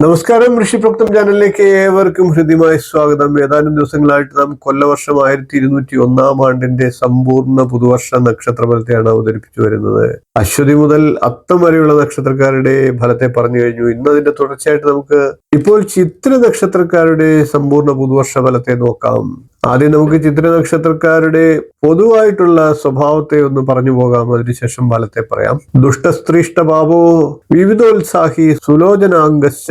നമസ്കാരം, ഋഷിപ്രോക്തം ചാനലിലേക്ക് ഏവർക്കും ഹൃദ്യമായ സ്വാഗതം. ഏതാനും ദിവസങ്ങളായിട്ട് നാം കൊല്ലവർഷം 1201 സമ്പൂർണ്ണ പുതുവർഷ നക്ഷത്രഫലത്തെയാണ് അവതരിപ്പിച്ചു വരുന്നത്. അശ്വതി മുതൽ അത്തം വരെയുള്ള നക്ഷത്രക്കാരുടെ ഫലത്തെ പറഞ്ഞു കഴിഞ്ഞു. ഇന്നതിന്റെ തുടർച്ചയായിട്ട് നമുക്ക് ഇപ്പോൾ ചിത്ര നക്ഷത്രക്കാരുടെ സമ്പൂർണ്ണ പുതുവർഷ ഫലത്തെ നോക്കാം. ആദ്യം നമുക്ക് ചിത്ര നക്ഷത്രക്കാരുടെ പൊതുവായിട്ടുള്ള സ്വഭാവത്തെ ഒന്ന് പറഞ്ഞു പോകാം. അതിനുശേഷം ഫലത്തെ പറയാം. ദുഷ്ടസ്ത്രീഷ്ടഭാവോ വിവിധോത്സാഹി സുലോചനാംഗശ്ച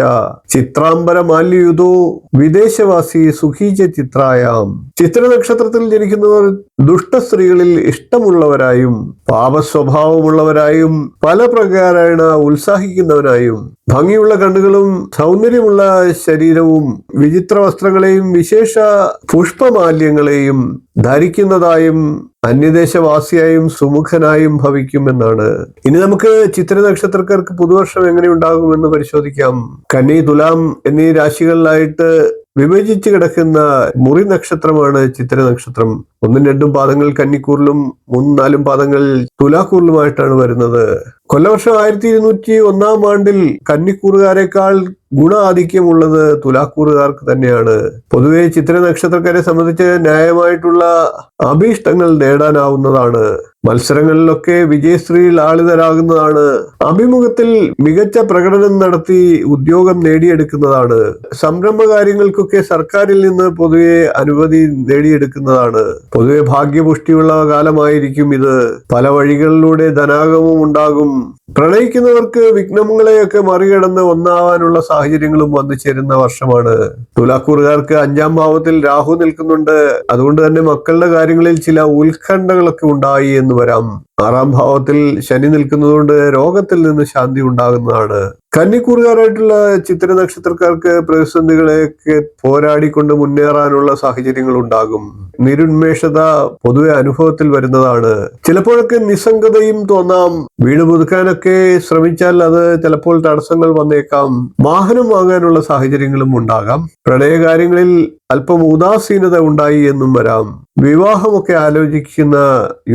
ചിത്രാംബര മാല്യയുതോ വിദേശവാസി സുഖീച ചിത്രായാം. ചിത്ര നക്ഷത്രത്തിൽ ജനിക്കുന്നവർ ദുഷ്ടസ്ത്രീകളിൽ ഇഷ്ടമുള്ളവരായും പാപസ്വഭാവമുള്ളവരായും പല പ്രകാരേണ ഉത്സാഹിക്കുന്നവരായും ഭംഗിയുള്ള കണ്ണുകളും സൗന്ദര്യമുള്ള ശരീരവും വിചിത്ര വസ്ത്രങ്ങളെയും വിശേഷ പുഷ്പമാല്യങ്ങളെയും ധരിക്കുന്നതായും അന്യദേശവാസിയായും സുമുഖനായും ഭവിക്കുമെന്നാണ്. ഇനി നമുക്ക് ചിത്ര നക്ഷത്രക്കാർക്ക് പുതുവർഷം എങ്ങനെ ഉണ്ടാകുമെന്ന് പരിശോധിക്കാം. കന്നി, തുലാം എന്നീ രാശികളിലായിട്ട് വിഭജിച്ച് കിടക്കുന്ന മുറി നക്ഷത്രമാണ് ചിത്ര നക്ഷത്രം. 1-2 പാദങ്ങൾ കന്നിക്കൂറിലും 3-4 പാദങ്ങൾ തുലാക്കൂറിലുമായിട്ടാണ് വരുന്നത്. കൊല്ലവർഷം 1201 കന്നിക്കൂറുകാരെക്കാൾ ഗുണാധിക്യമുള്ളത് തുലാക്കൂറുകാർക്ക് തന്നെയാണ്. പൊതുവെ ചിത്ര നക്ഷത്രക്കാരെ സംബന്ധിച്ച് ന്യായമായിട്ടുള്ള അഭീഷ്ടങ്ങൾ നേടാനാവുന്നതാണ്. മത്സരങ്ങളിലൊക്കെ വിജയശ്രീയിൽ ആളിതരാകുന്നതാണ്. അഭിമുഖത്തിൽ മികച്ച പ്രകടനം നടത്തി ഉദ്യോഗം നേടിയെടുക്കുന്നതാണ്. സംരംഭ കാര്യങ്ങൾക്കൊക്കെ സർക്കാരിൽ നിന്ന് പൊതുവെ അനുമതി നേടിയെടുക്കുന്നതാണ്. പൊതുവെ ഭാഗ്യപുഷ്ടിയുള്ള കാലമായിരിക്കും ഇത്. പല വഴികളിലൂടെ ധനാഗമം ഉണ്ടാകും. പ്രണയിക്കുന്നവർക്ക് വിഘ്നങ്ങളെയൊക്കെ മറികടന്ന് ഒന്നാവാനുള്ള സാഹചര്യങ്ങളും വന്നു ചേരുന്ന വർഷമാണ്. തുലാക്കൂറുകാർക്ക് 5-ാം ഭാവത്തിൽ രാഹു നിൽക്കുന്നുണ്ട്. അതുകൊണ്ട് തന്നെ മക്കളുടെ കാര്യങ്ങളിൽ ചില ഉത്കണ്ഠകളൊക്കെ ഉണ്ടായി എന്ന് വരാം. 6-ാം ഭാവത്തിൽ ശനി നിൽക്കുന്നതുകൊണ്ട് രോഗത്തിൽ നിന്ന് ശാന്തി ഉണ്ടാകുന്നതാണ്. കന്നിക്കൂറുകാരായിട്ടുള്ള ചിത്ര നക്ഷത്രക്കാർക്ക് പ്രതിസന്ധികളെയൊക്കെ പോരാടിക്കൊണ്ട് മുന്നേറാനുള്ള സാഹചര്യങ്ങൾ ഉണ്ടാകും. നിരുന്മേഷത പൊതുവെ അനുഭവത്തിൽ വരുന്നതാണ്. ചിലപ്പോഴൊക്കെ നിസ്സംഗതയും തോന്നാം. വീട് പുതുക്കാനൊക്കെ ശ്രമിച്ചാൽ അത് ചിലപ്പോൾ തടസ്സങ്ങൾ വന്നേക്കാം. വാഹനം വാങ്ങാനുള്ള സാഹചര്യങ്ങളും ഉണ്ടാകാം. പ്രണയകാര്യങ്ങളിൽ അല്പം ഉദാസീനത ഉണ്ടായി എന്നും വരാം. വിവാഹമൊക്കെ ആലോചിക്കുന്ന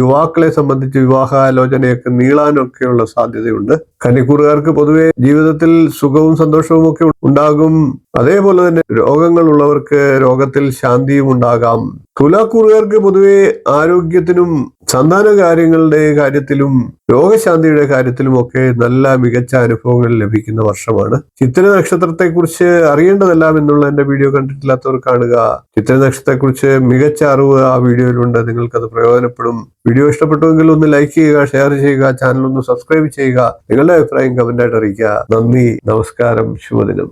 യുവാക്കളെ സംബന്ധിച്ച് വിവാഹാലോചനയൊക്കെ നീളാനൊക്കെയുള്ള സാധ്യതയുണ്ട്. കന്നിക്കൂറുകാർക്ക് പൊതുവെ ജീവിതത്തിൽ സുഖവും സന്തോഷവും ഒക്കെ ഉണ്ടാകും. അതേപോലെ തന്നെ രോഗങ്ങൾ ഉള്ളവർക്ക് രോഗത്തിൽ ശാന്തിയും ഉണ്ടാകാം. തുലാക്കൂറുകാർക്ക് പൊതുവെ ആരോഗ്യത്തിനും സന്താന കാര്യങ്ങളുടെ കാര്യത്തിലും രോഗശാന്തിയുടെ കാര്യത്തിലും ഒക്കെ നല്ല മികച്ച അനുഭവങ്ങൾ ലഭിക്കുന്ന വർഷമാണ്. ചിത്ര നക്ഷത്രത്തെ കുറിച്ച് അറിയേണ്ടതെല്ലാം എന്നുള്ള എന്റെ വീഡിയോ കണ്ടിട്ടില്ലാത്തവർ കാണുക. ചിത്ര നക്ഷത്രത്തെ കുറിച്ച് മികച്ച അറിവ് ആ വീഡിയോയിലുണ്ട്. നിങ്ങൾക്കത് പ്രയോജനപ്പെടും. വീഡിയോ ഇഷ്ടപ്പെട്ടുവെങ്കിൽ ഒന്ന് ലൈക്ക് ചെയ്യുക, ഷെയർ ചെയ്യുക, ചാനൽ ഒന്ന് സബ്സ്ക്രൈബ് ചെയ്യുക. നിങ്ങളുടെ അഭിപ്രായം കമന്റായിട്ട് അറിയിക്കുക. നന്ദി, നമസ്കാരം, ശുഭദിനം.